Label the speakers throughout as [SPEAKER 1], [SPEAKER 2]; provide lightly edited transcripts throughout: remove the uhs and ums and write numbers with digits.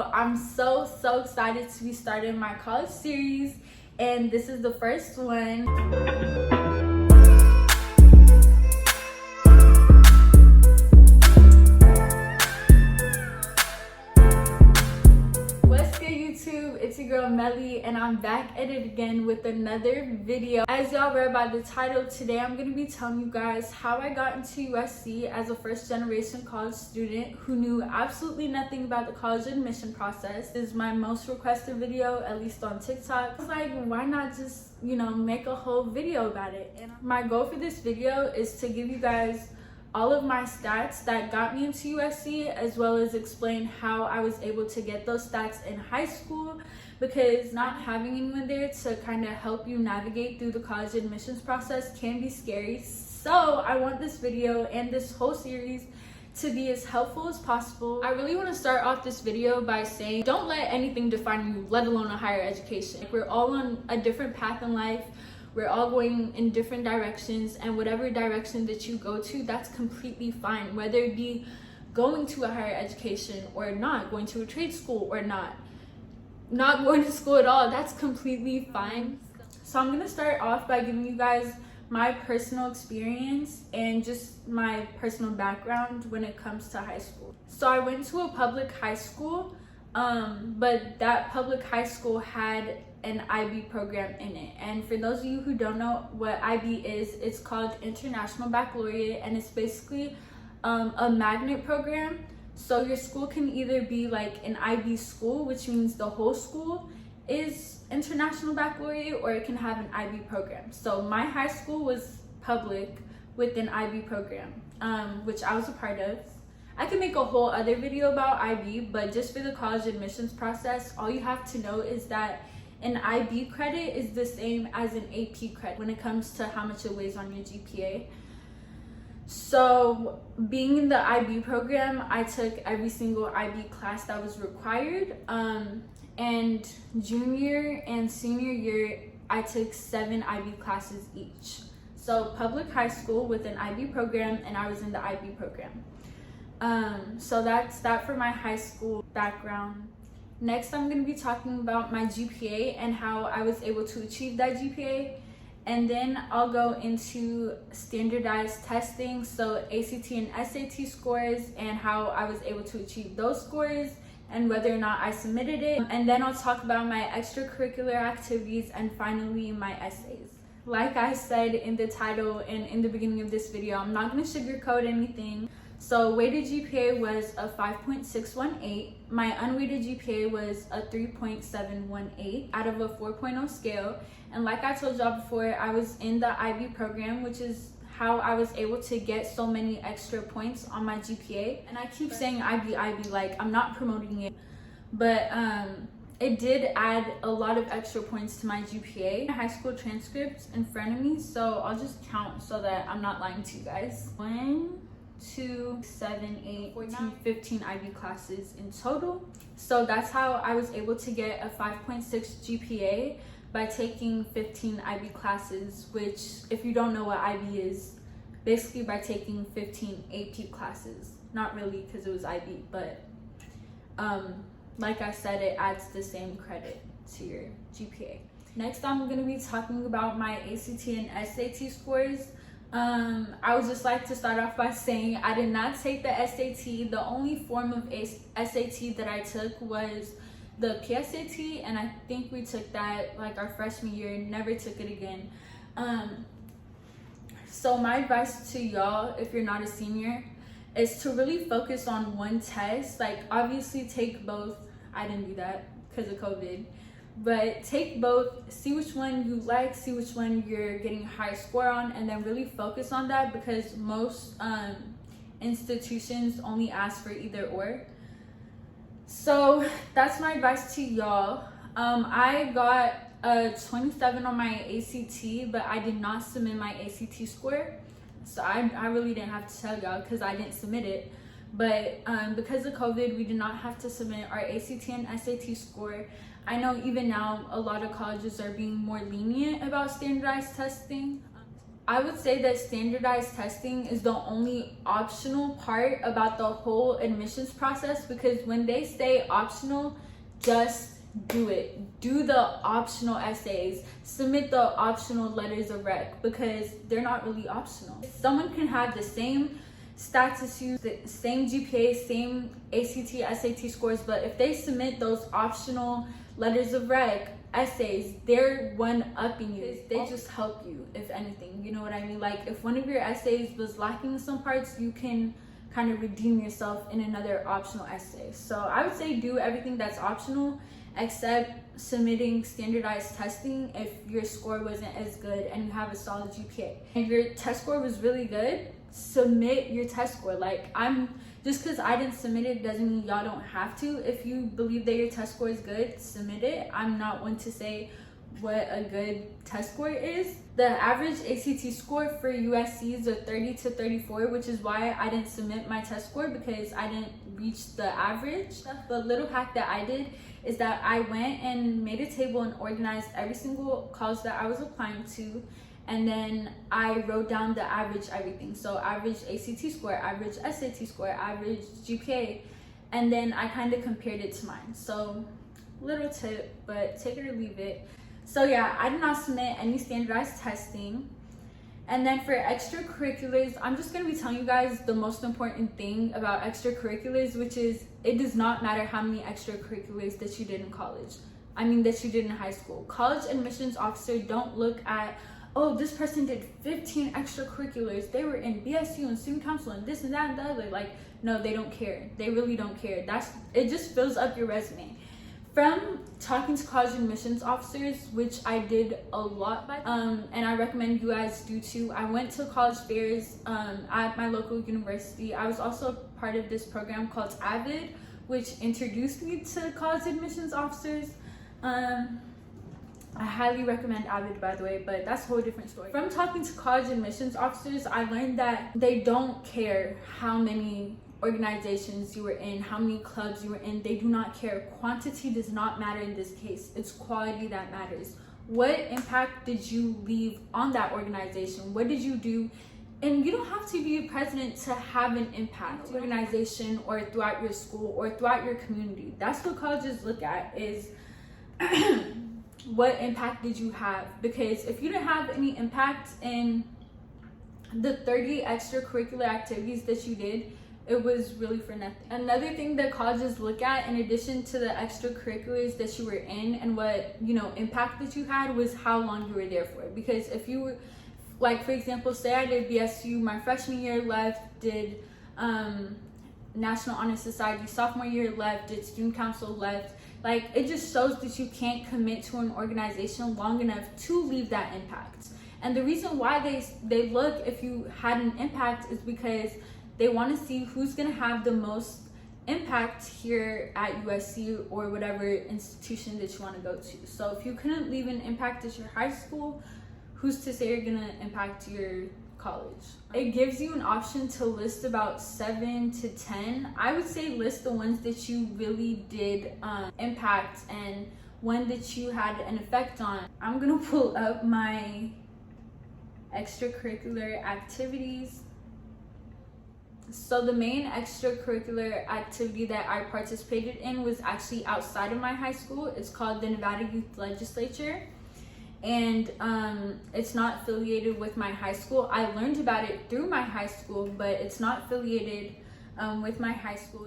[SPEAKER 1] I'm so excited to be starting my college series, and this is the first one. What's good, YouTube? It's your girl Melly, and I'm back at it again with another video. As y'all read by the title, today I'm going to be telling you guys how I got into USC as a first-generation college student who knew absolutely nothing about the college admission process. This is my most requested video, at least on TikTok. I was like, why not just, make a whole video about it? And my goal for this video is to give you guys all of my stats that got me into USC, as well as explain how I was able to get those stats in high school, because not having anyone there to kind of help you navigate through the college admissions process can be scary. So I want this video and this whole series to be as helpful as possible. I really want to start off this video by saying, don't let anything define you, let alone a higher education. We're all on a different path in life. We're all going in different directions, and whatever direction that you go to, that's completely fine. Whether it be going to a higher education or not, going to a trade school or not going to school at all, that's completely fine. So I'm gonna start off by giving you guys my personal experience and just my personal background when it comes to high school. So I went to a public high school, but that public high school had an IB program in it. And for those of you who don't know what IB is, it's called International Baccalaureate, and it's basically a magnet program. So your school can either be like an IB school, which means the whole school is International Baccalaureate, or it can have an IB program. So my high school was public with an IB program, which I was a part of. I can make a whole other video about IB, but just for the college admissions process, all you have to know is that an IB credit is the same as an AP credit when it comes to how much it weighs on your GPA. So being in the IB program, I took every single IB class that was required. And junior and senior year, I took 7 IB classes each. So public high school with an IB program, and I was in the IB program. So that's that for my high school background. Next, I'm going to be talking about my GPA and how I was able to achieve that GPA. And then I'll go into standardized testing, so ACT and SAT scores, and how I was able to achieve those scores and whether or not I submitted it. And then I'll talk about my extracurricular activities and finally my essays. Like I said in the title and in the beginning of this video, I'm not going to sugarcoat anything. So weighted GPA was a 5.618. My unweighted GPA was a 3.718 out of a 4.0 scale. And like I told y'all before, I was in the IB program, which is how I was able to get so many extra points on my GPA. And I keep saying IB, like I'm not promoting it, but it did add a lot of extra points to my GPA. My high school transcripts in front of me, so I'll just count so that I'm not lying to you guys. 1, 2, 7, 8, 14, 15 IB classes in total. So that's how I was able to get a 5.6 GPA by taking 15 IB classes, which, if you don't know what IB is, basically by taking 15 AP classes. Not really, because it was IB, but like I said, it adds the same credit to your GPA. Next, I'm going to be talking about my ACT and SAT scores. I would just like to start off by saying I did not take the SAT. The only form of SAT that I took was the PSAT, and I think we took that like our freshman year, never took it again. So my advice to y'all, if you're not a senior, is to really focus on one test. Like obviously take both. I didn't do that because of COVID. But take both, see which one you like, see which one you're getting a high score on, and then really focus on that, because most institutions only ask for either or. So that's my advice to y'all. I got a 27 on my ACT, but I did not submit my ACT score. So I really didn't have to tell y'all because I didn't submit it. But because of COVID, we did not have to submit our ACT and SAT score. I know even now a lot of colleges are being more lenient about standardized testing. I would say that standardized testing is the only optional part about the whole admissions process, because when they say optional, just do it. Do the optional essays, submit the optional letters of rec, because they're not really optional. Someone can have the same stats as you, the same GPA, same ACT, SAT scores, but if they submit those optional letters of rec, essays, they're one-upping you. They just help you, if anything, you know what I mean? Like, if one of your essays was lacking in some parts, you can kind of redeem yourself in another optional essay. So I would say do everything that's optional, except submitting standardized testing if your score wasn't as good and you have a solid GPA. If your test score was really good, submit your test score. Like, just because I didn't submit it doesn't mean y'all don't have to. If you believe that your test score is good, submit it. I'm not one to say what a good test score is. The average ACT score for USC is a 30 to 34, which is why I didn't submit my test score, because I didn't reach the average. The little hack that I did is that I went and made a table and organized every single college that I was applying to, and then I wrote down the average everything. So average ACT score, average SAT score, average GPA, and then I kind of compared it to mine. So little tip, but take it or leave it. So yeah, I did not submit any standardized testing. And then for extracurriculars, I'm just gonna be telling you guys the most important thing about extracurriculars, which is it does not matter how many extracurriculars that you did in college. That you did in high school. College admissions officer don't look at, oh, this person did 15 extracurriculars. They were in BSU and student council and this and that and the other. Like, no, they don't care. They really don't care. It just fills up your resume. From talking to college admissions officers, which I did a lot by, and I recommend you guys do too. I went to college fairs at my local university. I was also part of this program called AVID, which introduced me to college admissions officers. I highly recommend AVID, by the way, but that's a whole different story. From talking to college admissions officers, I learned that they don't care how many organizations you were in, how many clubs you were in. They do not care. Quantity does not matter in this case. It's quality that matters. What impact did you leave on that organization? What did you do? And you don't have to be a president to have an impact. Organization or throughout your school or throughout your community. That's what colleges look at, is what impact did you have? Because if you didn't have any impact in the 30 extracurricular activities that you did, it was really for nothing. Another thing that colleges look at, in addition to the extracurriculars that you were in and what, impact that you had, was how long you were there for. Because if you were, like, for example, say I did BSU my freshman year, left, did National Honor Society sophomore year, left, did student council, left. Like, it just shows that you can't commit to an organization long enough to leave that impact. And the reason why they look if you had an impact is because they want to see who's going to have the most impact here at USC or whatever institution that you want to go to. So if you couldn't leave an impact at your high school, who's to say you're going to impact your college? It gives you an option to list about 7 to 10. I would say list the ones that you really did impact and one that you had an effect on. I'm going to pull up my extracurricular activities. So the main extracurricular activity that I participated in was actually outside of my high school. It's called the Nevada Youth Legislature, and it's not affiliated with my high school. I learned about it through my high school, but it's not affiliated with my high school.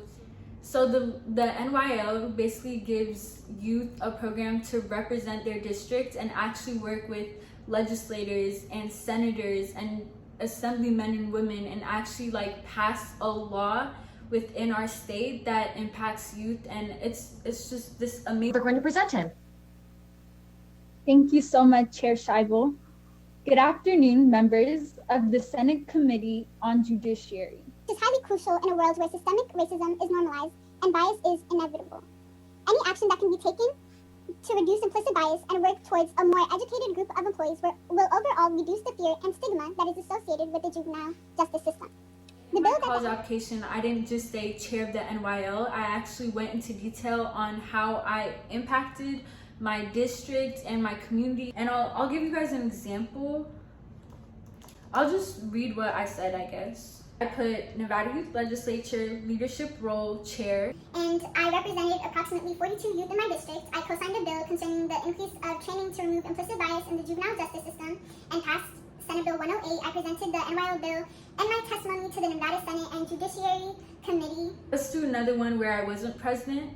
[SPEAKER 1] So the NYL basically gives youth a program to represent their district and actually work with legislators and senators and assemblymen and women and actually pass a law within our state that impacts youth. And it's just this amazing.
[SPEAKER 2] We're going to present him.
[SPEAKER 1] Thank you so much, Chair Scheibel. Good afternoon, members of the Senate Committee on Judiciary.
[SPEAKER 3] It is highly crucial in a world where systemic racism is normalized and bias is inevitable. Any action that can be taken to reduce implicit bias and work towards a more educated group of employees will overall reduce the fear and stigma that is associated with the juvenile justice system.
[SPEAKER 1] In my college application, I didn't just say chair of the NYL. I actually went into detail on how I impacted my district and my community. And I'll give you guys an example. I'll just read what I said, I guess. I put Nevada Youth Legislature Leadership Role Chair.
[SPEAKER 3] And I represented approximately 42 youth in my district. I co-signed a bill concerning the increase of training to remove implicit bias in the juvenile justice system and passed Senate Bill 108. I presented the NYL bill and my testimony to the Nevada Senate and Judiciary Committee.
[SPEAKER 1] Let's do another one where I wasn't president.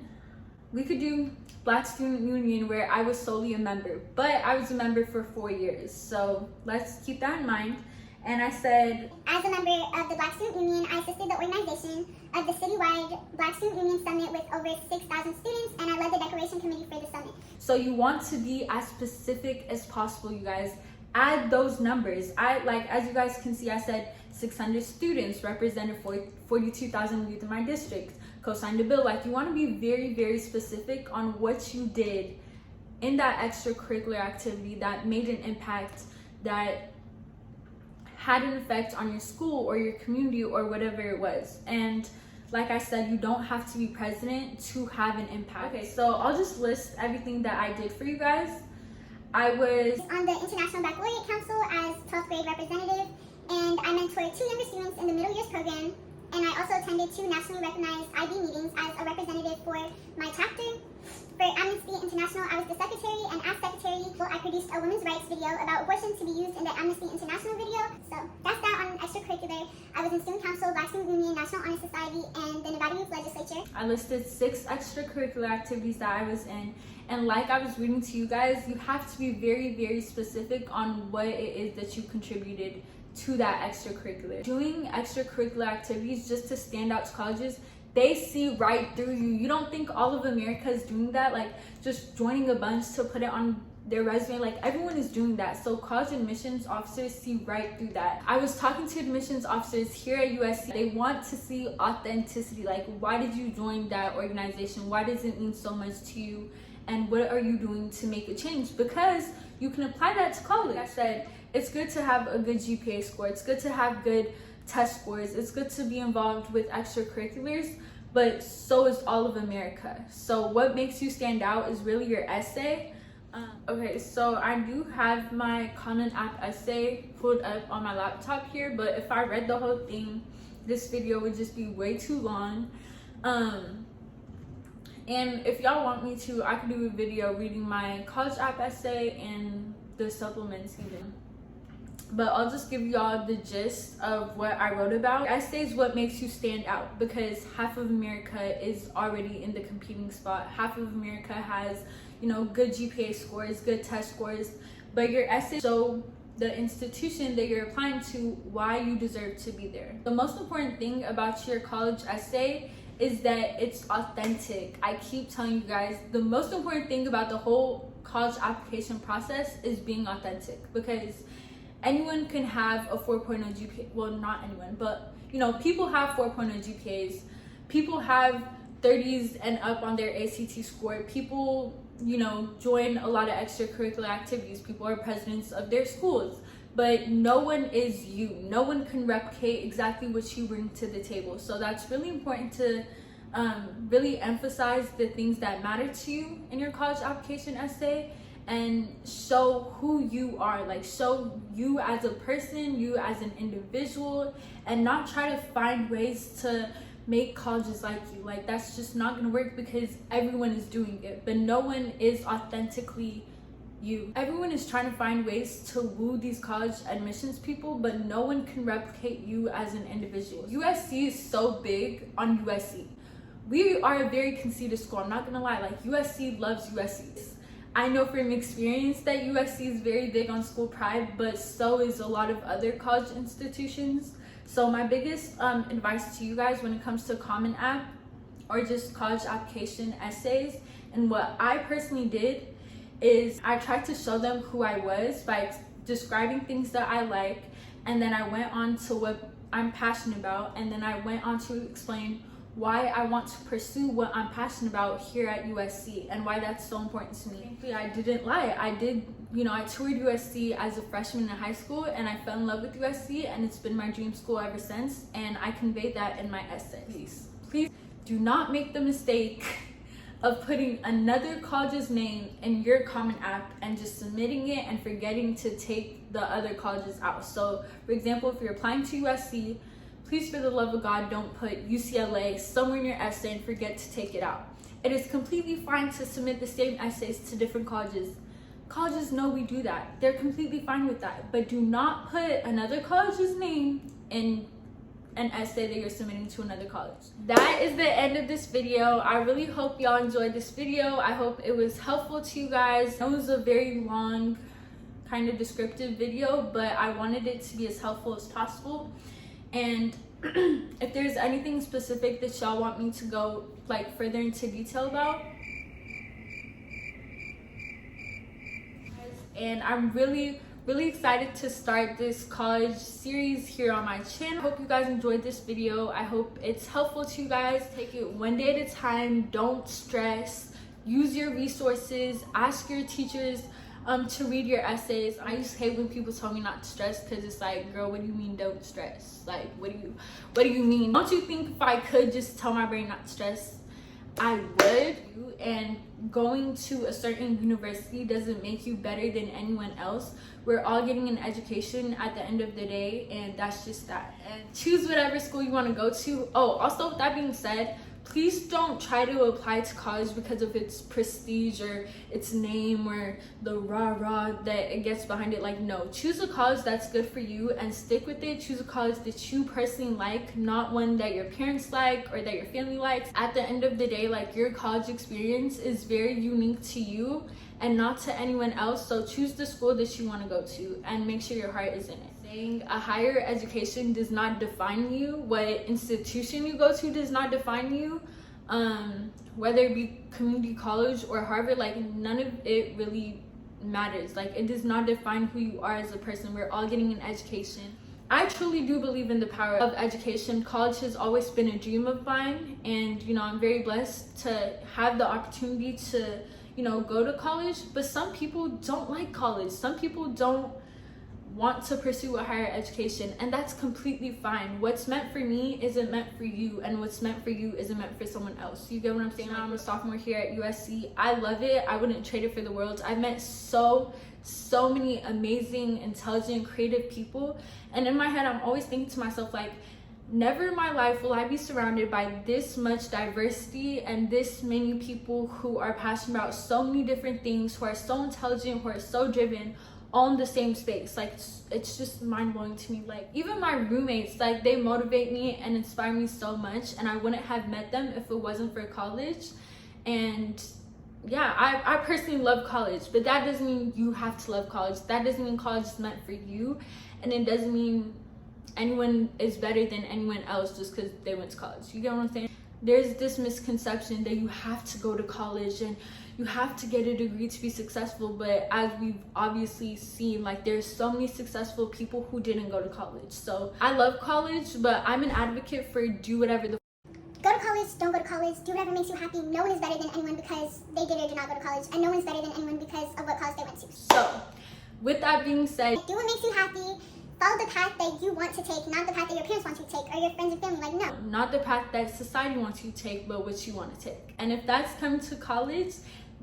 [SPEAKER 1] We could do Black Student Union where I was solely a member, but I was a member for 4 years. So let's keep that in mind. And I said,
[SPEAKER 3] as a member of the Black Student Union, I assisted the organization of the citywide Black Student Union Summit with over 6,000 students, and I led the decoration committee for the summit.
[SPEAKER 1] So you want to be as specific as possible, you guys. Add those numbers. As you guys can see, I said 600 students, represented 42,000 youth in my district, co-signed a bill. Like, you want to be very, very specific on what you did in that extracurricular activity that made an impact, that had an effect on your school or your community or whatever it was. And like I said, you don't have to be president to have an impact. Okay, so I'll just list everything that I did for you guys. I was
[SPEAKER 3] on the International Baccalaureate Council as 12th grade representative, and I mentored 2 younger students in the middle years program, and I also attended 2 nationally recognized IB meetings as a representative for my chapter. For Amnesty International, I was the secretary, and as secretary, I produced a women's rights video about abortion to be used in the Amnesty International video. So that's that on extracurricular. I was in Student Council, Black Student Union, National Honor Society, and the Nevada Youth Legislature.
[SPEAKER 1] I listed 6 extracurricular activities that I was in. And like I was reading to you guys, you have to be very, very specific on what it is that you contributed to that extracurricular. Doing extracurricular activities just to stand out to colleges, they see right through you. You don't think all of America is doing that, like just joining a bunch to put it on their resume. Like, everyone is doing that. So college admissions officers see right through that. I was talking to admissions officers here at USC. They want to see authenticity. Like, why did you join that organization? Why does it mean so much to you? And what are you doing to make a change? Because you can apply that to college. Like I said, it's good to have a good GPA score. It's good to have good test scores. It's good to be involved with extracurriculars, but so is all of America. So what makes you stand out is really your essay. Okay, so I do have my Common App essay pulled up on my laptop here, but if I read the whole thing, this video would just be way too long. And if y'all want me to, I could do a video reading my college app essay and the supplements even. But I'll just give y'all the gist of what I wrote about. Essay is what makes you stand out, because half of America is already in the competing spot. Half of America has, you know, good GPA scores, good test scores, but your essay show the institution that you're applying to why you deserve to be there. The most important thing about your college essay is that it's authentic. I keep telling you guys, the most important thing about the whole college application process is being authentic, because anyone can have a 4.0 GPA. Well, not anyone, but you know, people have 4.0 GPAs. People have 30s and up on their ACT score. People, you know, join a lot of extracurricular activities. People are presidents of their schools. But no one is you. No one can replicate exactly what you bring to the table. So that's really important to really emphasize the things that matter to you in your college application essay, and show who you are. Like, show you as a person, you as an individual, and not try to find ways to make colleges like you. Like, that's just not gonna work, because everyone is doing it, but no one is authentically you. Everyone is trying to find ways to woo these college admissions people, but no one can replicate you as an individual. USC is so big on USC. We are a very conceited school, I'm not gonna lie. Like, USC loves USC. I know from experience that USC is very big on school pride, but so is a lot of other college institutions. So my biggest advice to you guys when it comes to Common App or just college application essays, and what I personally did, is I tried to show them who I was by describing things that I like, and then I went on to what I'm passionate about, and then I went on to explain why I want to pursue what I'm passionate about here at USC and why that's so important to me. I didn't lie. I toured USC as a freshman in high school, and I fell in love with USC, and it's been my dream school ever since, and I conveyed that in my essay. Please do not make the mistake of putting another college's name in your Common App and just submitting it and forgetting to take the other colleges out. So for example, if you're applying to USC, please for the love of God, don't put UCLA somewhere in your essay and forget to take it out. It is completely fine to submit the same essays to different colleges. Colleges know we do that. They're completely fine with that. But do not put another college's name in an essay that you're submitting to another college. That is the end of this video. I really hope y'all enjoyed this video. I hope it was helpful to you guys. It was a very long, kind of descriptive video, but I wanted it to be as helpful as possible. And if there's anything specific that y'all want me to go like further into detail about, and I'm really excited to start this college series here on my channel. I hope you guys enjoyed this video. I hope it's helpful to you guys. Take it one day at a time. Don't stress. Use your resources. Ask your teachers to read your essays. I used to hate when people told me not to stress, because it's like, girl, what do you mean don't stress? Like, what do you mean? Don't you think if I could just tell my brain not to stress, I would? And going to a certain university doesn't make you better than anyone else. We're all getting an education at the end of the day, and that's just that. And choose whatever school you want to go to. Oh, also with that being said, please don't try to apply to college because of its prestige or its name or the rah-rah that it gets behind it. Like, no, choose a college that's good for you and stick with it. Choose a college that you personally like, not one that your parents like or that your family likes. At the end of the day, like, your college experience is very unique to you and not to anyone else. So choose the school that you want to go to and make sure your heart is in it. Saying a higher education does not define you. What institution you go to does not define you. Whether it be community college or Harvard, like, none of it really matters. Like, it does not define who you are as a person. We're all getting an education. I truly do believe in the power of education. College has always been a dream of mine, and you know, I'm very blessed to have the opportunity to, you know, go to college. But some people don't like college. Some people don't want to pursue a higher education, and that's completely fine. What's meant for me isn't meant for you, and what's meant for you isn't meant for someone else. You get what I'm saying? I'm a sophomore here at USC. I love it. I wouldn't trade it for the world. I've met so many amazing, intelligent, creative people, and in my head I'm always thinking to myself, like, never in my life will I be surrounded by this much diversity and this many people who are passionate about so many different things, who are so intelligent, who are so driven, all in the same space. Like, it's just mind-blowing to me. Like, even my roommates, like, they motivate me and inspire me so much, and I wouldn't have met them if it wasn't for college. And yeah, I personally love college, but that doesn't mean you have to love college. That doesn't mean college is meant for you, and it doesn't mean anyone is better than anyone else just because they went to college. You get what I'm saying? There's this misconception that you have to go to college and you have to get a degree to be successful, but as we've obviously seen, like, there's so many successful people who didn't go to college. So I love college, but I'm an advocate for do whatever the
[SPEAKER 3] Go to college, don't go to college, do whatever makes you happy. No one is better than anyone because they did or did not go to college, and no one's better than anyone because of what college they went to.
[SPEAKER 1] So with that being said,
[SPEAKER 3] do what makes you happy. Follow the path that you want to take, not the path that your parents want you to take or your friends and family. Like, no.
[SPEAKER 1] Not the path that society wants you to take, but what you want to take. And if that's come to college,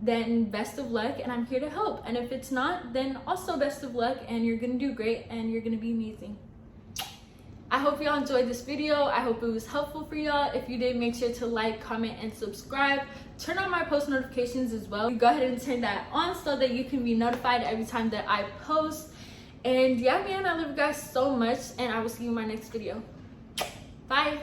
[SPEAKER 1] then best of luck, and I'm here to help. And if it's not, then also best of luck, and you're gonna do great, and you're gonna be amazing. I hope y'all enjoyed this video. I hope it was helpful for y'all. If you did, make sure to like, comment, and subscribe. Turn on my post notifications as well. Go ahead and turn that on so that you can be notified every time that I post. And yeah, man, I love you guys so much, and I will see you in my next video. Bye.